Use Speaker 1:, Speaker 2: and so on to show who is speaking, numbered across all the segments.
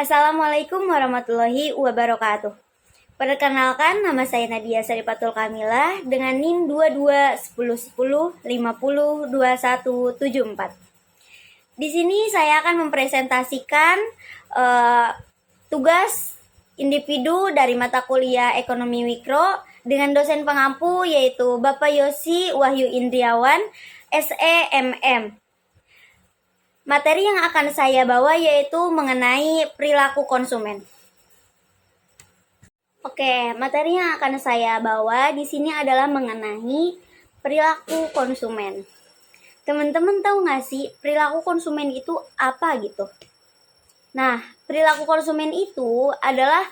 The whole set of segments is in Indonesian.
Speaker 1: Assalamualaikum warahmatullahi wabarakatuh. Perkenalkan, nama saya Nadia Saripatul Kamilah dengan NIM 221010502174. Di sini saya akan mempresentasikan tugas individu dari mata kuliah Ekonomi Mikro dengan dosen pengampu yaitu Bapak Yosi Wahyu Indriawan, SEMM. Materi yang akan saya bawa yaitu mengenai perilaku konsumen. Oke, materi yang akan saya bawa di sini adalah mengenai perilaku konsumen. Teman-teman tahu nggak sih perilaku konsumen itu apa gitu? Nah, perilaku konsumen itu adalah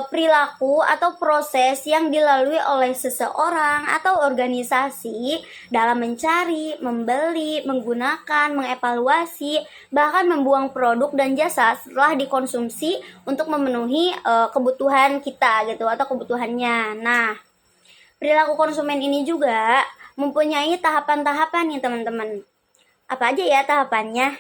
Speaker 1: perilaku atau proses yang dilalui oleh seseorang atau organisasi dalam mencari, membeli, menggunakan, mengevaluasi, bahkan membuang produk dan jasa setelah dikonsumsi untuk memenuhi kebutuhan kita gitu atau kebutuhannya. Nah, perilaku konsumen ini juga mempunyai tahapan-tahapan nih teman-teman. Apa aja ya tahapannya?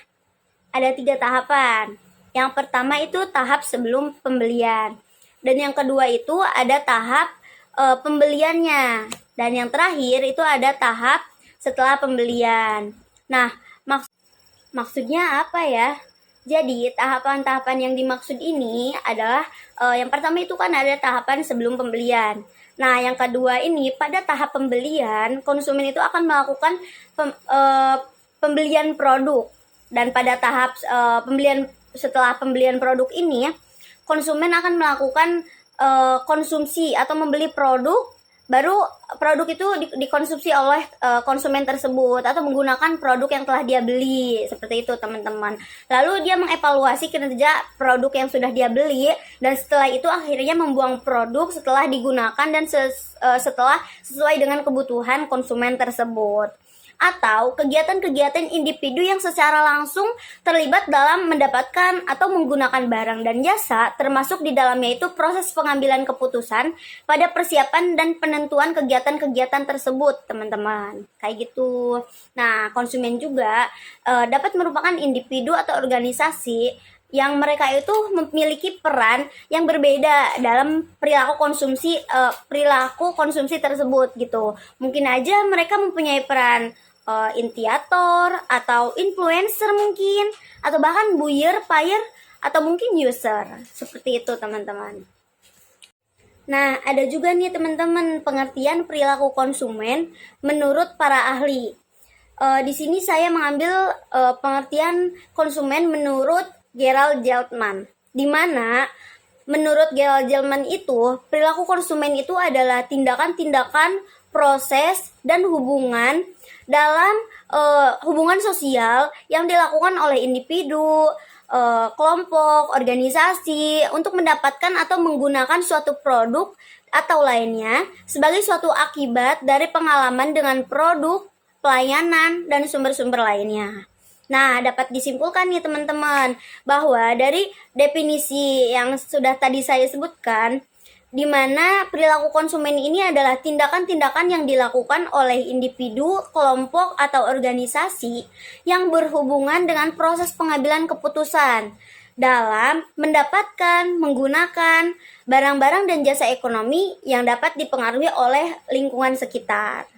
Speaker 1: Ada 3 tahapan. Yang pertama itu tahap sebelum pembelian. Dan yang kedua itu ada tahap pembeliannya. Dan yang terakhir itu ada tahap setelah pembelian. Nah, maksudnya apa ya? Jadi tahapan-tahapan yang dimaksud ini adalah yang pertama itu kan ada tahapan sebelum pembelian. Nah, yang kedua ini pada tahap pembelian, konsumen itu akan melakukan pembelian produk. Dan pada tahap setelah pembelian produk ini, konsumen akan melakukan konsumsi atau membeli produk, baru produk itu dikonsumsi oleh konsumen tersebut atau menggunakan produk yang telah dia beli, seperti itu teman-teman. Lalu dia mengevaluasi kinerja produk yang sudah dia beli, dan setelah itu akhirnya membuang produk setelah digunakan dan setelah sesuai dengan kebutuhan konsumen tersebut. Atau kegiatan-kegiatan individu yang secara langsung terlibat dalam mendapatkan atau menggunakan barang dan jasa, termasuk di dalamnya itu proses pengambilan keputusan pada persiapan dan penentuan kegiatan-kegiatan tersebut, teman-teman. Kayak gitu. Nah, konsumen juga dapat merupakan individu atau organisasi yang mereka itu memiliki peran yang berbeda dalam perilaku konsumsi tersebut gitu. Mungkin aja mereka mempunyai peran initiator atau influencer mungkin, atau bahkan buyer, buyer, atau mungkin user. Seperti itu teman-teman. Nah, ada juga nih teman-teman pengertian perilaku konsumen menurut para ahli. Di sini saya mengambil pengertian konsumen menurut Gerald Zeltman, di mana menurut Gerald Zeltman itu perilaku konsumen itu adalah tindakan-tindakan, proses, dan hubungan dalam hubungan sosial yang dilakukan oleh individu, kelompok, organisasi untuk mendapatkan atau menggunakan suatu produk atau lainnya sebagai suatu akibat dari pengalaman dengan produk, pelayanan, dan sumber-sumber lainnya. Nah, dapat disimpulkan nih teman-teman bahwa dari definisi yang sudah tadi saya sebutkan, di mana perilaku konsumen ini adalah tindakan-tindakan yang dilakukan oleh individu, kelompok, atau organisasi yang berhubungan dengan proses pengambilan keputusan dalam mendapatkan, menggunakan barang-barang dan jasa ekonomi yang dapat dipengaruhi oleh lingkungan sekitar.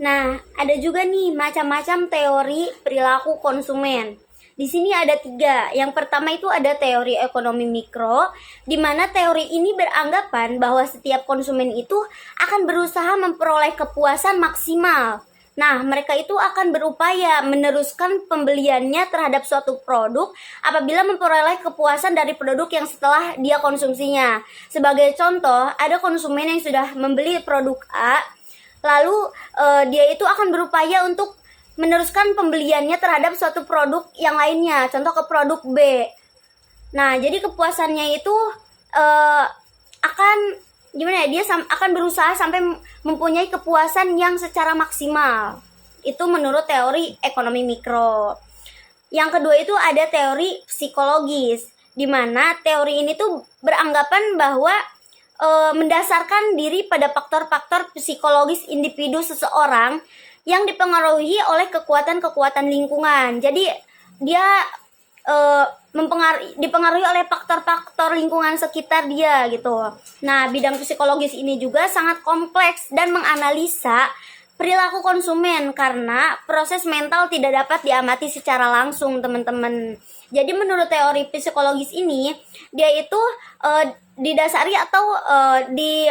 Speaker 1: Nah, ada juga nih macam-macam teori perilaku konsumen. Di sini ada 3. Yang pertama itu ada teori ekonomi mikro, di mana teori ini beranggapan bahwa setiap konsumen itu akan berusaha memperoleh kepuasan maksimal. Nah, mereka itu akan berupaya meneruskan pembeliannya terhadap suatu produk apabila memperoleh kepuasan dari produk yang setelah dia konsumsinya. Sebagai contoh, ada konsumen yang sudah membeli produk A, lalu dia itu akan berupaya untuk meneruskan pembeliannya terhadap suatu produk yang lainnya, contoh ke produk B. Nah, jadi kepuasannya itu akan gimana ya? Dia akan berusaha sampai mempunyai kepuasan yang secara maksimal. Itu menurut teori ekonomi mikro. Yang kedua itu ada teori psikologis, di mana teori ini tuh beranggapan bahwa mendasarkan diri pada faktor-faktor psikologis individu seseorang yang dipengaruhi oleh kekuatan-kekuatan lingkungan. Jadi dia dipengaruhi oleh faktor-faktor lingkungan sekitar dia gitu. Nah, bidang psikologis ini juga sangat kompleks dan menganalisa perilaku konsumen karena proses mental tidak dapat diamati secara langsung, teman-teman. Jadi menurut teori psikologis ini, dia itu didasari atau di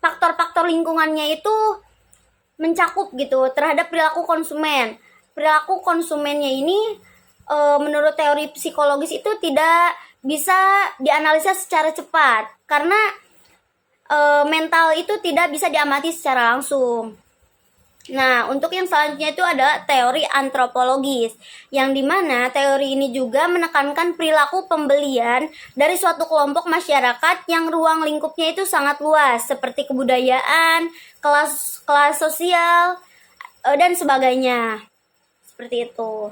Speaker 1: faktor-faktor lingkungannya itu mencakup gitu terhadap perilaku konsumen. Perilaku konsumennya ini menurut teori psikologis itu tidak bisa dianalisa secara cepat karena mental itu tidak bisa diamati secara langsung. Nah, untuk yang selanjutnya itu adalah teori antropologis, yang dimana teori ini juga menekankan perilaku pembelian dari suatu kelompok masyarakat yang ruang lingkupnya itu sangat luas, seperti kebudayaan, kelas sosial, dan sebagainya. Seperti itu.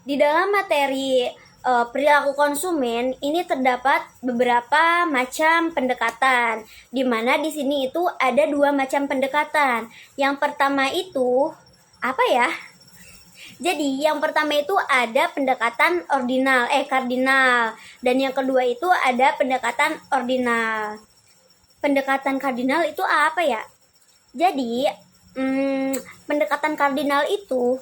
Speaker 1: Di dalam materi perilaku konsumen ini terdapat beberapa macam pendekatan, di mana di sini itu ada 2 macam pendekatan. Yang pertama itu apa ya? Jadi yang pertama itu ada pendekatan kardinal, dan yang kedua itu ada pendekatan ordinal. Pendekatan kardinal itu apa ya? Jadi pendekatan kardinal itu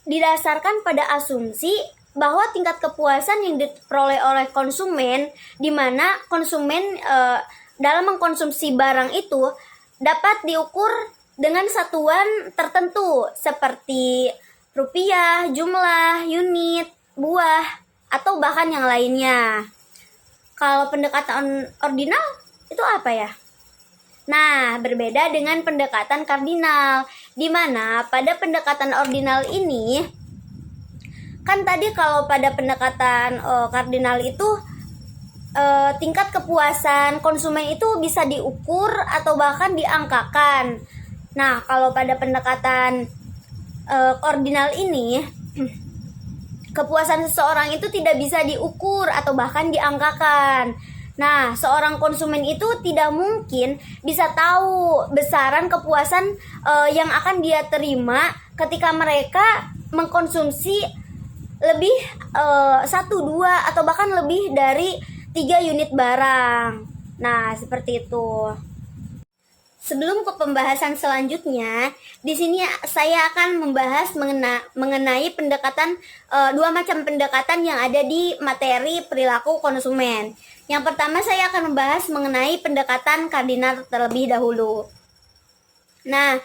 Speaker 1: didasarkan pada asumsi bahwa tingkat kepuasan yang diperoleh oleh konsumen, di mana konsumen dalam mengkonsumsi barang itu dapat diukur dengan satuan tertentu seperti rupiah, jumlah, unit, buah, atau bahkan yang lainnya. Kalau pendekatan ordinal itu apa ya? Nah, berbeda dengan pendekatan kardinal, di mana pada pendekatan ordinal ini kan tadi kalau pada pendekatan kardinal itu tingkat kepuasan konsumen itu bisa diukur atau bahkan diangkakan. Nah, kalau pada pendekatan ordinal ini kepuasan seseorang itu tidak bisa diukur atau bahkan diangkakan. Nah, seorang konsumen itu tidak mungkin bisa tahu besaran kepuasan yang akan dia terima ketika mereka mengkonsumsi lebih 1, 2 atau bahkan lebih dari 3 unit barang. Nah, seperti itu. Sebelum ke pembahasan selanjutnya, di sini saya akan membahas mengenai pendekatan 2 macam pendekatan yang ada di materi perilaku konsumen. Yang pertama saya akan membahas mengenai pendekatan kardinal terlebih dahulu. Nah,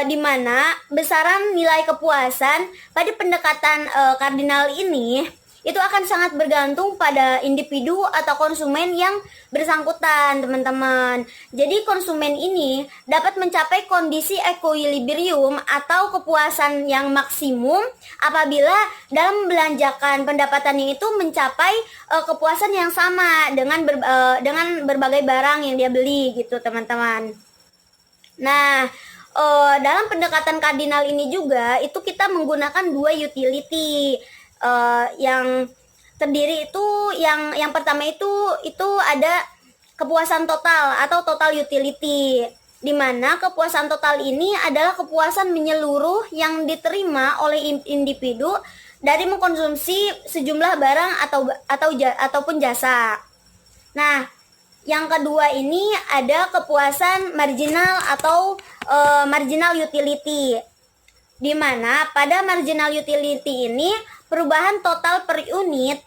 Speaker 1: di mana besaran nilai kepuasan pada pendekatan kardinal ini itu akan sangat bergantung pada individu atau konsumen yang bersangkutan, teman-teman. Jadi konsumen ini dapat mencapai kondisi equilibrium atau kepuasan yang maksimum apabila dalam membelanjakan pendapatannya itu mencapai kepuasan yang sama dengan berbagai barang yang dia beli gitu, teman-teman. Nah, dalam pendekatan kardinal ini juga itu kita menggunakan 2 utility yang terdiri itu yang pertama itu ada kepuasan total atau total utility, di mana kepuasan total ini adalah kepuasan menyeluruh yang diterima oleh individu dari mengkonsumsi sejumlah barang ataupun jasa. Nah, yang kedua ini ada kepuasan marginal atau marginal utility, di mana pada marginal utility ini perubahan total per unit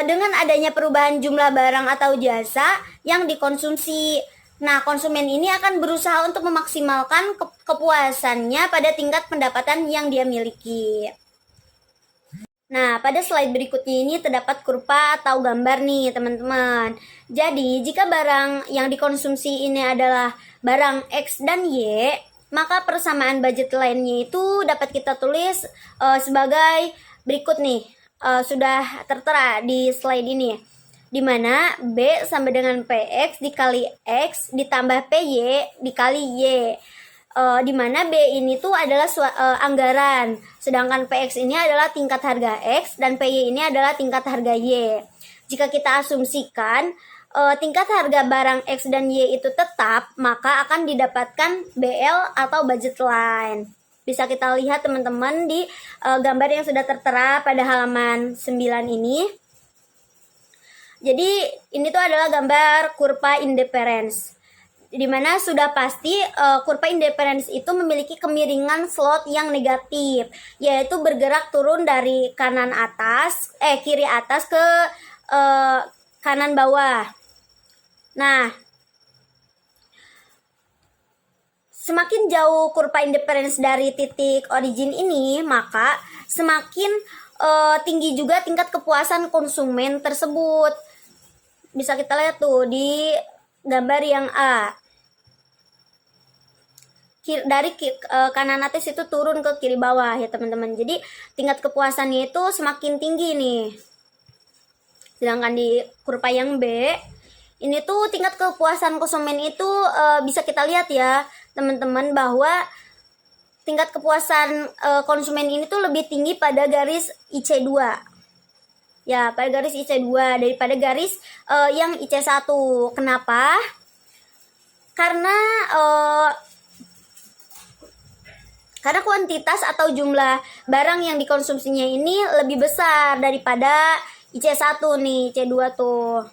Speaker 1: dengan adanya perubahan jumlah barang atau jasa yang dikonsumsi. Nah, konsumen ini akan berusaha untuk memaksimalkan kepuasannya pada tingkat pendapatan yang dia miliki. Nah, pada slide berikutnya ini terdapat kurva atau gambar nih, teman-teman. Jadi, jika barang yang dikonsumsi ini adalah barang X dan Y, maka persamaan budget lainnya itu dapat kita tulis sebagai berikut nih. Sudah tertera di slide ini. Di mana B sama dengan PX dikali X ditambah PY dikali Y. Di mana B ini tuh adalah anggaran, sedangkan PX ini adalah tingkat harga X dan PY ini adalah tingkat harga Y. Jika kita asumsikan tingkat harga barang X dan Y itu tetap, maka akan didapatkan BL atau budget line. Bisa kita lihat teman-teman di gambar yang sudah tertera pada halaman 9 ini. Jadi ini tuh adalah gambar kurva indifference, di mana sudah pasti kurva indifference itu memiliki kemiringan slot yang negatif, yaitu bergerak turun dari kiri atas ke kanan bawah. Nah, semakin jauh kurva indifference dari titik origin ini, maka semakin tinggi juga tingkat kepuasan konsumen tersebut. Bisa kita lihat tuh di gambar yang A. Dari kanan atas itu turun ke kiri bawah ya teman-teman. Jadi tingkat kepuasannya itu semakin tinggi nih. Sedangkan di kurva yang B, ini tuh tingkat kepuasan konsumen itu bisa kita lihat ya teman-teman, bahwa tingkat kepuasan konsumen ini tuh lebih tinggi pada garis IC2. Ya, pada garis IC2 daripada garis yang IC1. Kenapa? Karena kuantitas atau jumlah barang yang dikonsumsinya ini lebih besar daripada IC1 nih, IC2 tuh.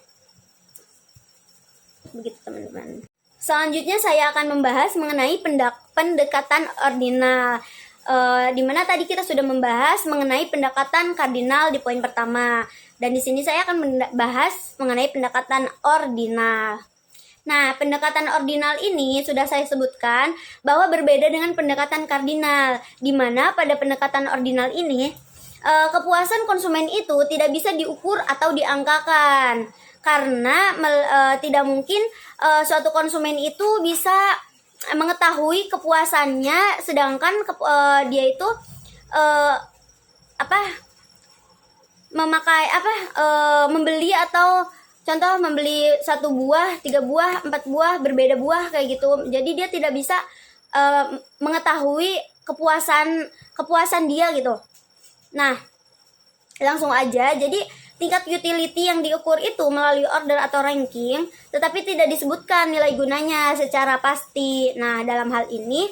Speaker 1: Begitu teman-teman. Selanjutnya saya akan membahas mengenai pendekatan ordinal. Di mana tadi kita sudah membahas mengenai pendekatan kardinal di poin pertama, dan di sini saya akan membahas mengenai pendekatan ordinal. Nah, pendekatan ordinal ini sudah saya sebutkan bahwa berbeda dengan pendekatan kardinal, di mana pada pendekatan ordinal ini kepuasan konsumen itu tidak bisa diukur atau diangkakan, karena tidak mungkin suatu konsumen itu bisa mengetahui kepuasannya, sedangkan dia itu membeli, atau contoh membeli 1 buah, 3 buah, 4 buah, berbeda buah kayak gitu. Jadi dia tidak bisa mengetahui kepuasan dia gitu. Nah, langsung aja. Jadi tingkat utility yang diukur itu melalui order atau ranking, tetapi tidak disebutkan nilai gunanya secara pasti. Nah, dalam hal ini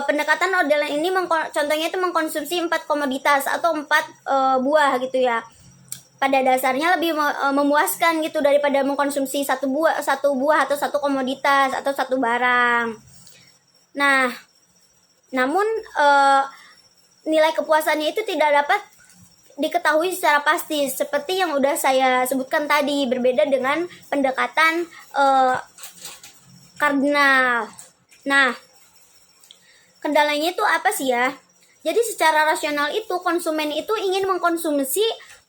Speaker 1: pendekatan ordinal ini contohnya itu mengkonsumsi 4 komoditas atau 4 buah gitu ya. Pada dasarnya lebih memuaskan gitu daripada mengkonsumsi satu buah atau 1 komoditas atau 1 barang. Nah, namun nilai kepuasannya itu tidak dapat diketahui secara pasti, seperti yang udah saya sebutkan tadi, berbeda dengan pendekatan kardinal. Nah, kendalanya itu apa sih ya? Jadi secara rasional itu konsumen itu ingin mengkonsumsi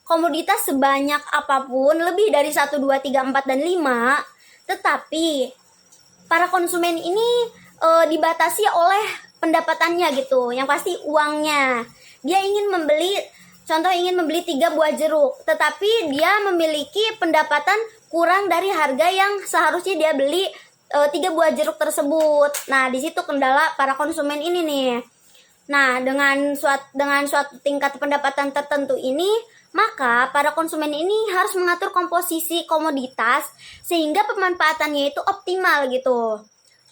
Speaker 1: komoditas sebanyak apapun, lebih dari 1, 2, 3, 4, dan 5, tetapi para konsumen ini dibatasi oleh pendapatannya gitu, yang pasti uangnya. Dia ingin membeli 3 buah jeruk, tetapi dia memiliki pendapatan kurang dari harga yang seharusnya dia beli 3 buah jeruk tersebut. Nah, di situ kendala para konsumen ini nih. Nah, dengan suatu tingkat pendapatan tertentu ini, maka para konsumen ini harus mengatur komposisi komoditas sehingga pemanfaatannya itu optimal gitu.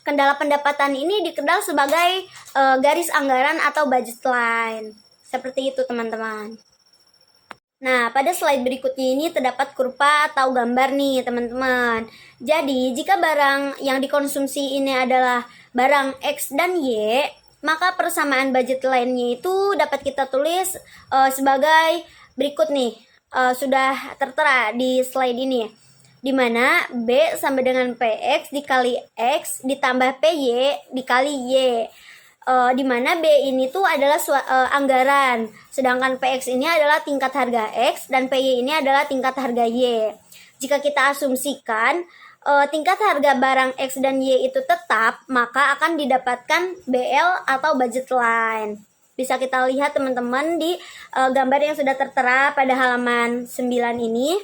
Speaker 1: Kendala pendapatan ini dikenal sebagai garis anggaran atau budget line. Seperti itu teman-teman. Nah, pada slide berikutnya ini terdapat kurva atau gambar nih teman-teman. Jadi, jika barang yang dikonsumsi ini adalah barang X dan Y, maka persamaan budget line-nya itu dapat kita tulis sebagai berikut nih. Sudah tertera di slide ini, di mana B sama dengan PX dikali X ditambah PY dikali Y. Di mana B ini tuh adalah anggaran, sedangkan PX ini adalah tingkat harga X dan PY ini adalah tingkat harga Y. Jika kita asumsikan tingkat harga barang X dan Y itu tetap, maka akan didapatkan BL atau budget line. Bisa kita lihat teman-teman di gambar yang sudah tertera pada halaman 9 ini.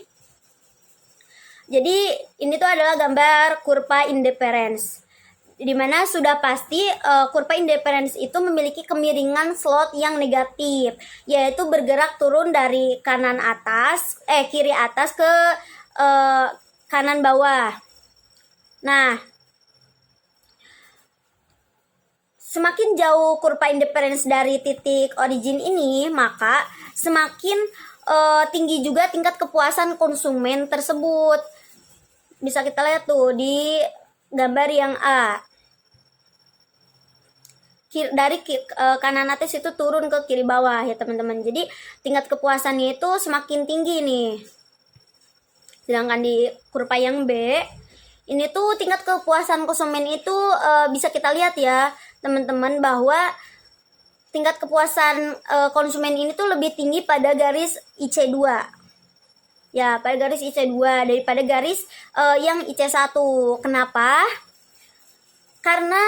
Speaker 1: Jadi ini tuh adalah gambar kurva indifference, di mana sudah pasti kurva indifference itu memiliki kemiringan slot yang negatif, yaitu bergerak turun dari kiri atas ke kanan bawah. Nah, semakin jauh kurva independence dari titik origin ini, maka semakin tinggi juga tingkat kepuasan konsumen tersebut. Bisa kita lihat tuh di gambar yang A. Dari kanan atas itu turun ke kiri bawah ya teman-teman. Jadi tingkat kepuasannya itu semakin tinggi nih. Sedangkan di kurva yang B, ini tuh tingkat kepuasan konsumen itu bisa kita lihat ya teman-teman, bahwa tingkat kepuasan konsumen ini tuh lebih tinggi pada garis IC2. Ya, pada garis IC2 daripada garis yang IC1. Kenapa? Karena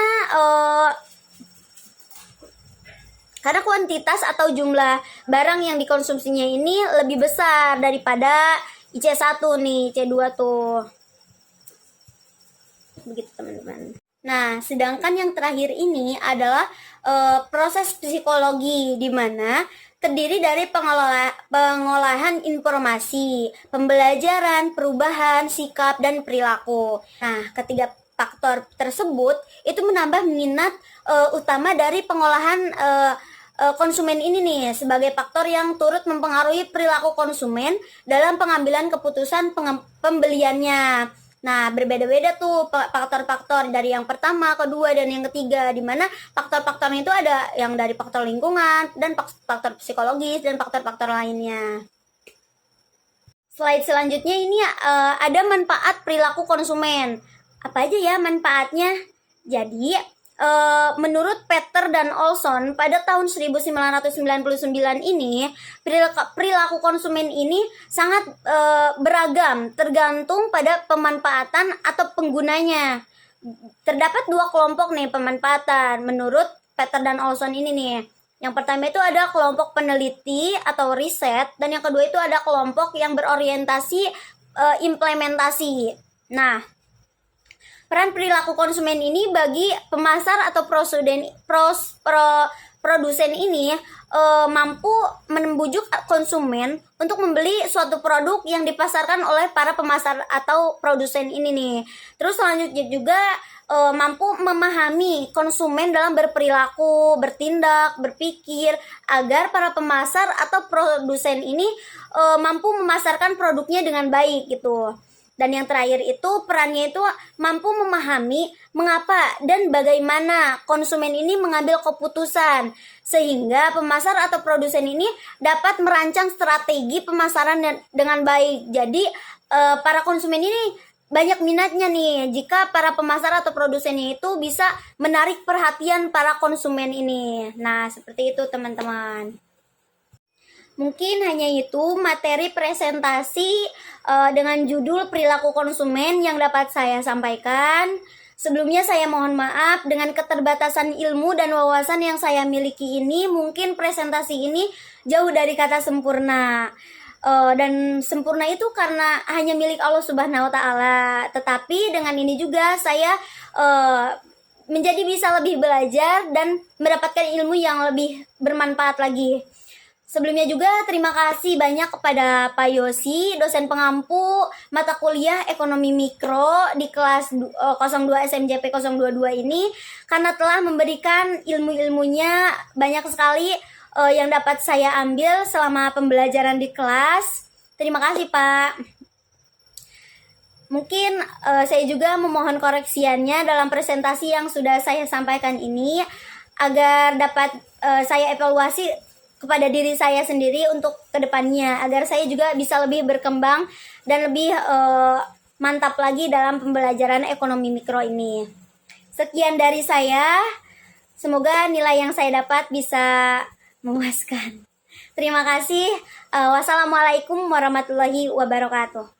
Speaker 1: kuantitas atau jumlah barang yang dikonsumsinya ini lebih besar daripada IC1 nih, IC2 tuh. Begitu teman-teman. Nah, sedangkan yang terakhir ini adalah proses psikologi, di mana terdiri dari pengolahan informasi, pembelajaran, perubahan, sikap, dan perilaku. Nah, ketiga faktor tersebut itu menambah minat utama dari pengolahan konsumen ini nih, sebagai faktor yang turut mempengaruhi perilaku konsumen dalam pengambilan keputusan pembeliannya. Nah, berbeda-beda tuh faktor-faktor dari yang pertama, kedua, dan yang ketiga, di mana faktor-faktornya itu ada yang dari faktor lingkungan, dan faktor psikologis, dan faktor-faktor lainnya. Slide selanjutnya ini ada manfaat perilaku konsumen. Apa aja ya manfaatnya? Jadi, menurut Peter dan Olson pada tahun 1999 ini, perilaku konsumen ini sangat beragam tergantung pada pemanfaatan atau penggunanya. Terdapat dua kelompok nih pemanfaatan menurut Peter dan Olson ini nih. Yang pertama itu ada kelompok peneliti atau riset, dan yang kedua itu ada kelompok yang berorientasi implementasi. Nah, peran perilaku konsumen ini bagi pemasar atau produsen ini mampu membujuk konsumen untuk membeli suatu produk yang dipasarkan oleh para pemasar atau produsen ini nih. Terus selanjutnya juga mampu memahami konsumen dalam berperilaku, bertindak, berpikir, agar para pemasar atau produsen ini mampu memasarkan produknya dengan baik gitu. Dan yang terakhir itu perannya itu mampu memahami mengapa dan bagaimana konsumen ini mengambil keputusan, sehingga pemasar atau produsen ini dapat merancang strategi pemasaran dengan baik. Jadi para konsumen ini banyak minatnya nih jika para pemasar atau produsennya itu bisa menarik perhatian para konsumen ini. Nah, seperti itu teman-teman. Mungkin hanya itu materi presentasi dengan judul perilaku konsumen yang dapat saya sampaikan. Sebelumnya saya mohon maaf dengan keterbatasan ilmu dan wawasan yang saya miliki ini, mungkin presentasi ini jauh dari kata sempurna. Dan sempurna itu karena hanya milik Allah Subhanahu wa Ta'ala. Tetapi dengan ini juga saya menjadi bisa lebih belajar dan mendapatkan ilmu yang lebih bermanfaat lagi. Sebelumnya juga terima kasih banyak kepada Pak Yosi, dosen pengampu mata kuliah Ekonomi Mikro di kelas 02 SMJP 022 ini, karena telah memberikan ilmu-ilmunya banyak sekali yang dapat saya ambil selama pembelajaran di kelas. Terima kasih Pak. Mungkin saya juga memohon koreksiannya dalam presentasi yang sudah saya sampaikan ini, agar dapat saya evaluasi kepada diri saya sendiri untuk kedepannya, agar saya juga bisa lebih berkembang dan lebih mantap lagi dalam pembelajaran ekonomi mikro ini. Sekian dari saya, semoga nilai yang saya dapat bisa memuaskan. Terima kasih. Wassalamualaikum warahmatullahi wabarakatuh.